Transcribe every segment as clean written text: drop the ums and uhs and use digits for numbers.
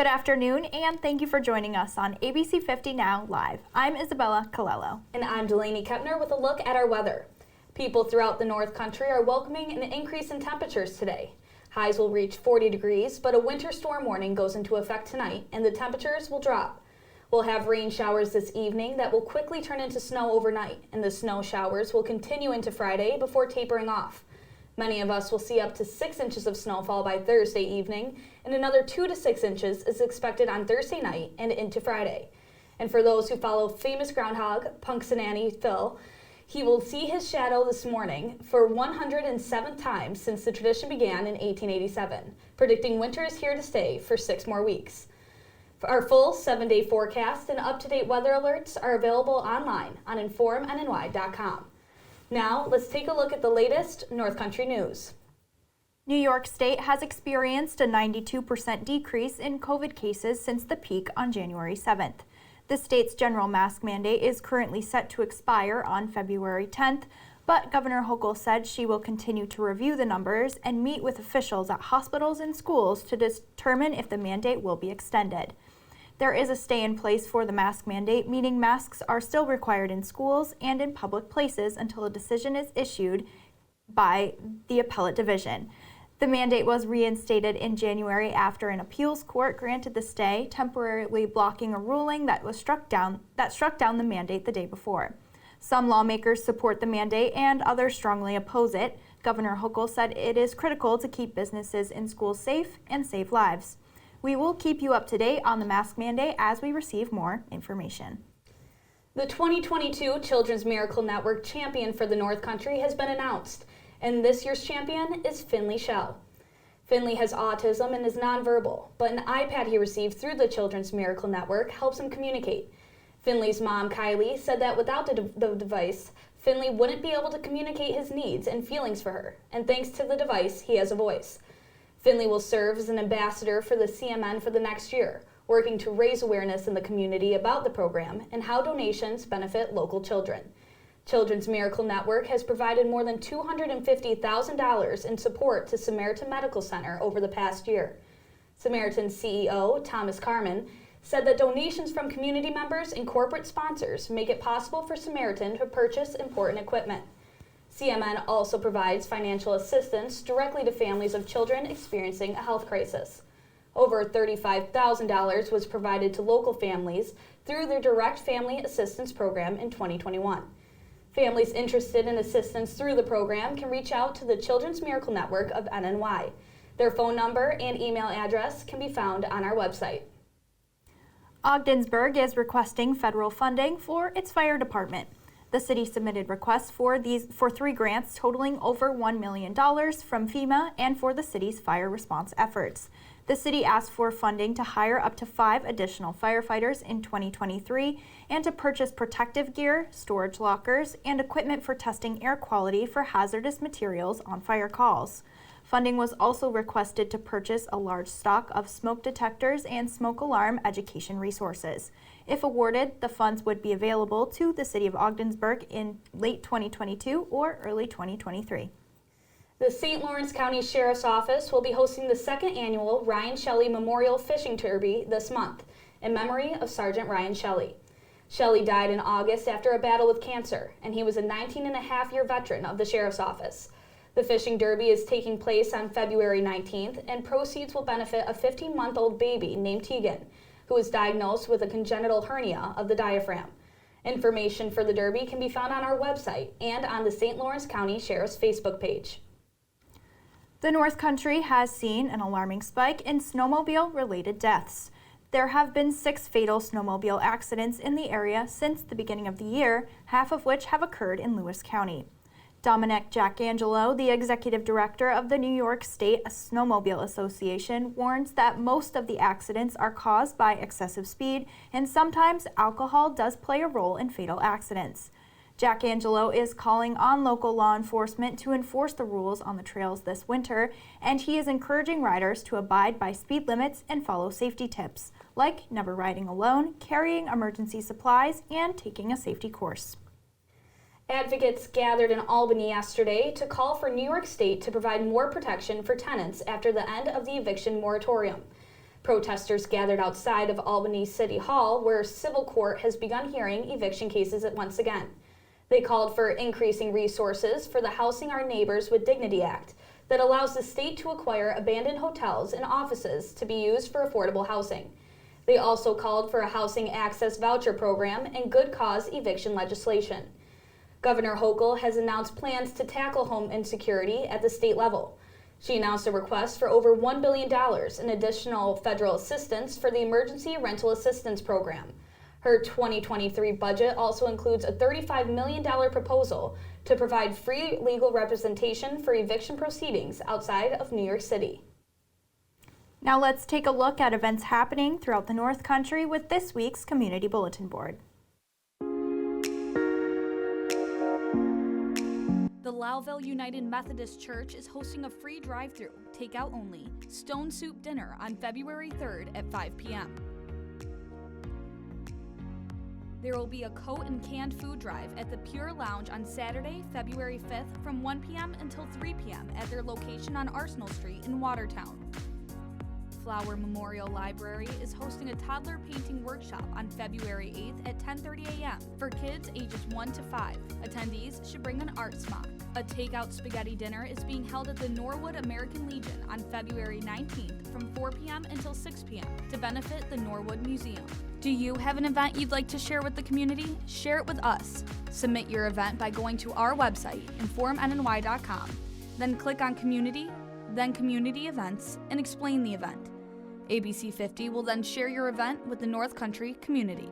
Good afternoon, and thank you for joining us on ABC50 NOW Live. I'm Isabella Colello. And I'm Delaney Kepner with a look at our weather. People throughout the North Country are welcoming an increase in temperatures today. Highs will reach 40 degrees, but a winter storm warning goes into effect tonight, and the temperatures will drop. We'll have rain showers this evening that will quickly turn into snow overnight, and the snow showers will continue into Friday before tapering off. Many of us will see up to 6 inches of snowfall by Thursday evening, and another 2 to 6 inches is expected on Thursday night and into Friday. And for those who follow famous groundhog Punxsutawney Phil, he will see his shadow this morning for 107th time since the tradition began in 1887, predicting winter is here to stay for 6 more weeks. Our full 7-day forecast and up-to-date weather alerts are available online on informnny.com. Now, let's take a look at the latest North Country news. New York State has experienced a 92% decrease in COVID cases since the peak on January 7th. The state's general mask mandate is currently set to expire on February 10th, but Governor Hochul said she will continue to review the numbers and meet with officials at hospitals and schools to determine if the mandate will be extended. There is a stay in place for the mask mandate, meaning masks are still required in schools and in public places until a decision is issued by the appellate division. The mandate was reinstated in January after an appeals court granted the stay, temporarily blocking a ruling that struck down the mandate the day before. Some lawmakers support the mandate and others strongly oppose it. Governor Hochul said it is critical to keep businesses and schools safe and save lives. We will keep you up to date on the mask mandate as we receive more information. The 2022 Children's Miracle Network champion for the North Country has been announced, and this year's champion is Finley Schell. Finley has autism and is nonverbal, but an iPad he received through the Children's Miracle Network helps him communicate. Finley's mom, Kylie, said that without the device, Finley wouldn't be able to communicate his needs and feelings for her, and thanks to the device, he has a voice. Finley will serve as an ambassador for the CMN for the next year, working to raise awareness in the community about the program and how donations benefit local children. Children's Miracle Network has provided more than $250,000 in support to Samaritan Medical Center over the past year. Samaritan's CEO, Thomas Carmen, said that donations from community members and corporate sponsors make it possible for Samaritan to purchase important equipment. CMN also provides financial assistance directly to families of children experiencing a health crisis. Over $35,000 was provided to local families through their Direct Family Assistance Program in 2021. Families interested in assistance through the program can reach out to the Children's Miracle Network of NNY. Their phone number and email address can be found on our website. Ogdensburg is requesting federal funding for its fire department. The city submitted requests for 3 grants totaling over $1 million from FEMA and for the city's fire response efforts. The city asked for funding to hire up to 5 additional firefighters in 2023 and to purchase protective gear, storage lockers, and equipment for testing air quality for hazardous materials on fire calls. Funding was also requested to purchase a large stock of smoke detectors and smoke alarm education resources. If awarded, the funds would be available to the City of Ogdensburg in late 2022 or early 2023. The St. Lawrence County Sheriff's Office will be hosting the 2nd annual Ryan Shelley Memorial Fishing Derby this month in memory of Sergeant Ryan Shelley. Shelley died in August after a battle with cancer, and he was a 19-and-a-half-year veteran of the Sheriff's Office. The fishing derby is taking place on February 19th, and proceeds will benefit a 15-month-old baby named Tegan, who was diagnosed with a congenital hernia of the diaphragm. Information for the derby can be found on our website and on the St. Lawrence County Sheriff's Facebook page. The North Country has seen an alarming spike in snowmobile-related deaths. There have been 6 fatal snowmobile accidents in the area since the beginning of the year, half of which have occurred in Lewis County. Dominic Jackangelo, the executive director of the New York State Snowmobile Association, warns that most of the accidents are caused by excessive speed, and sometimes alcohol does play a role in fatal accidents. Jackangelo is calling on local law enforcement to enforce the rules on the trails this winter, and he is encouraging riders to abide by speed limits and follow safety tips, like never riding alone, carrying emergency supplies, and taking a safety course. Advocates gathered in Albany yesterday to call for New York State to provide more protection for tenants after the end of the eviction moratorium. Protesters gathered outside of Albany City Hall, where civil court has begun hearing eviction cases once again. They called for increasing resources for the Housing Our Neighbors with Dignity Act that allows the state to acquire abandoned hotels and offices to be used for affordable housing. They also called for a housing access voucher program and good cause eviction legislation. Governor Hochul has announced plans to tackle home insecurity at the state level. She announced a request for over $1 billion in additional federal assistance for the Emergency Rental Assistance Program. Her 2023 budget also includes a $35 million proposal to provide free legal representation for eviction proceedings outside of New York City. Now let's take a look at events happening throughout the North Country with this week's Community Bulletin Board. The Lowville United Methodist Church is hosting a free drive-through, takeout only, stone soup dinner on February 3rd at 5 p.m. There will be a coat and canned food drive at the Pure Lounge on Saturday, February 5th from 1 p.m. until 3 p.m. at their location on Arsenal Street in Watertown. Flower Memorial Library is hosting a toddler painting workshop on February 8th at 10:30 a.m. for kids ages 1 to 5. Attendees should bring an art smock. A takeout spaghetti dinner is being held at the Norwood American Legion on February 19th from 4 p.m. until 6 p.m. to benefit the Norwood Museum. Do you have an event you'd like to share with the community? Share it with us. Submit your event by going to our website, informnny.com. Then click on Community, then Community Events, and explain the event. ABC50 will then share your event with the North Country community.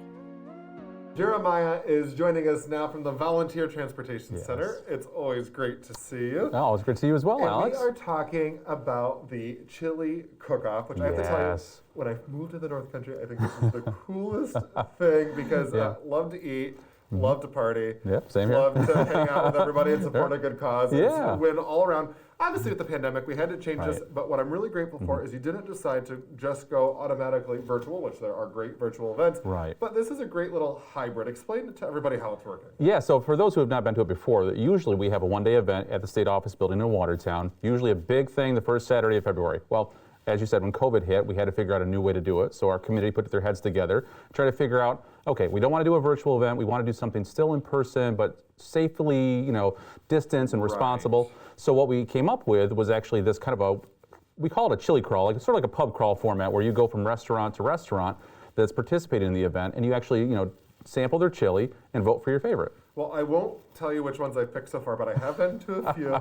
Jeremiah is joining us now from the Volunteer Transportation Center. It's always great to see you. Oh, it's great to see you as well, and Alex. We are talking about the chili cook-off, which I have to tell you, when I moved to the North Country, I think this is the coolest thing because I love to eat, love to party, same here. Love to hang out with everybody and support a good cause. Yeah. And win all around. Obviously, with the pandemic, we had to change this, but what I'm really grateful for is you didn't decide to just go automatically virtual, which there are great virtual events. Right. But this is a great little hybrid. Explain to everybody how it's working. Yeah, so for those who have not been to it before, usually we have a one-day event at the state office building in Watertown, usually a big thing the first Saturday of February. Well, as you said, when COVID hit, we had to figure out a new way to do it. So our committee put their heads together, try to figure out, okay, we don't want to do a virtual event. We want to do something still in person, but safely, distance and responsible. Right. So what we came up with was actually this kind of we call it a chili crawl, sort of like a pub crawl format where you go from restaurant to restaurant that's participating in the event, and you actually, sample their chili and vote for your favorite. Well, I won't tell you which ones I've picked so far, but I have been to a few.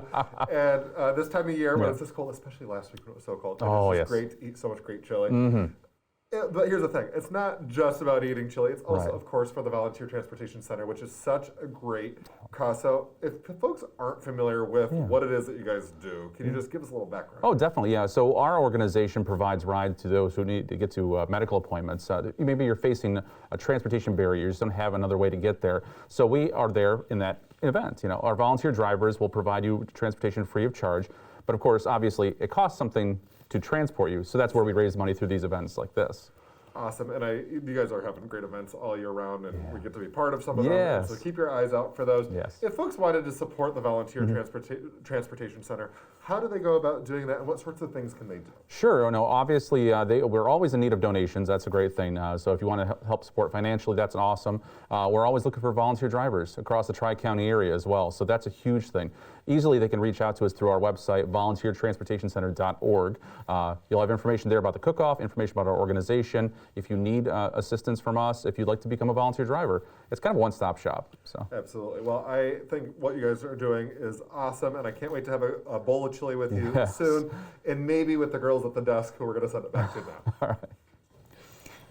And this time of year, when it's this cold, especially last week when it was so cold, it's great to eat so much great chili. Mm-hmm. But here's the thing. It's not just about eating chili. It's also, of course, for the Volunteer Transportation Center, which is such a great cause. So if folks aren't familiar with what it is that you guys do, can you just give us a little background? Oh, definitely, yeah. So our organization provides rides to those who need to get to medical appointments. Maybe you're facing a transportation barrier. You just don't have another way to get there. So we are there in that event. Our volunteer drivers will provide you transportation free of charge. But of course, obviously, it costs something to transport you. So that's where we raise money through these events like this. Awesome, and you guys are having great events all year round, and we get to be part of some of them, and so keep your eyes out for those. If folks wanted to support the Volunteer Transportation Center, how do they go about doing that, and what sorts of things can they do? Sure, obviously we're always in need of donations. That's a great thing. So if you want to help support financially, that's awesome. We're always looking for volunteer drivers across the Tri-County area as well, so that's a huge thing. Easily they can reach out to us through our website, volunteertransportationcenter.org. You'll have information there about the cook-off, information about our organization. If you need assistance from us, if you'd like to become a volunteer driver, it's kind of a one-stop shop. So. Absolutely. Well, I think what you guys are doing is awesome, and I can't wait to have a bowl of chili with you soon, and maybe with the girls at the desk who we're going to send it back to now. All right.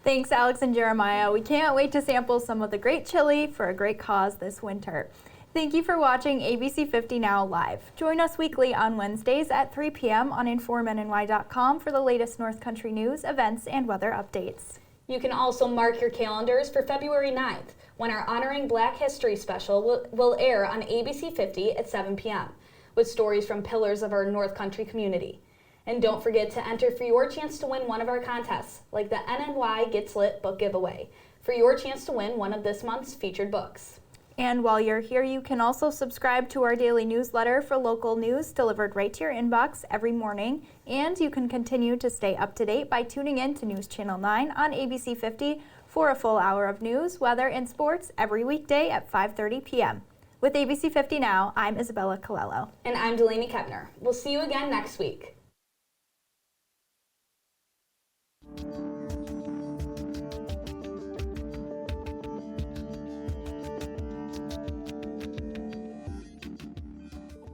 Thanks, Alex and Jeremiah. We can't wait to sample some of the great chili for a great cause this winter. Thank you for watching ABC50 Now Live. Join us weekly on Wednesdays at 3 p.m. on informnny.com for the latest North Country news, events, and weather updates. You can also mark your calendars for February 9th, when our Honoring Black History special will air on ABC50 at 7 p.m. with stories from pillars of our North Country community. And don't forget to enter for your chance to win one of our contests, like the NNY Gets Lit book giveaway, for your chance to win one of this month's featured books. And while you're here, you can also subscribe to our daily newsletter for local news delivered right to your inbox every morning. And you can continue to stay up to date by tuning in to News Channel 9 on ABC 50 for a full hour of news, weather, and sports every weekday at 5:30 p.m. With ABC 50 Now, I'm Isabella Colello. And I'm Delaney Kepner. We'll see you again next week.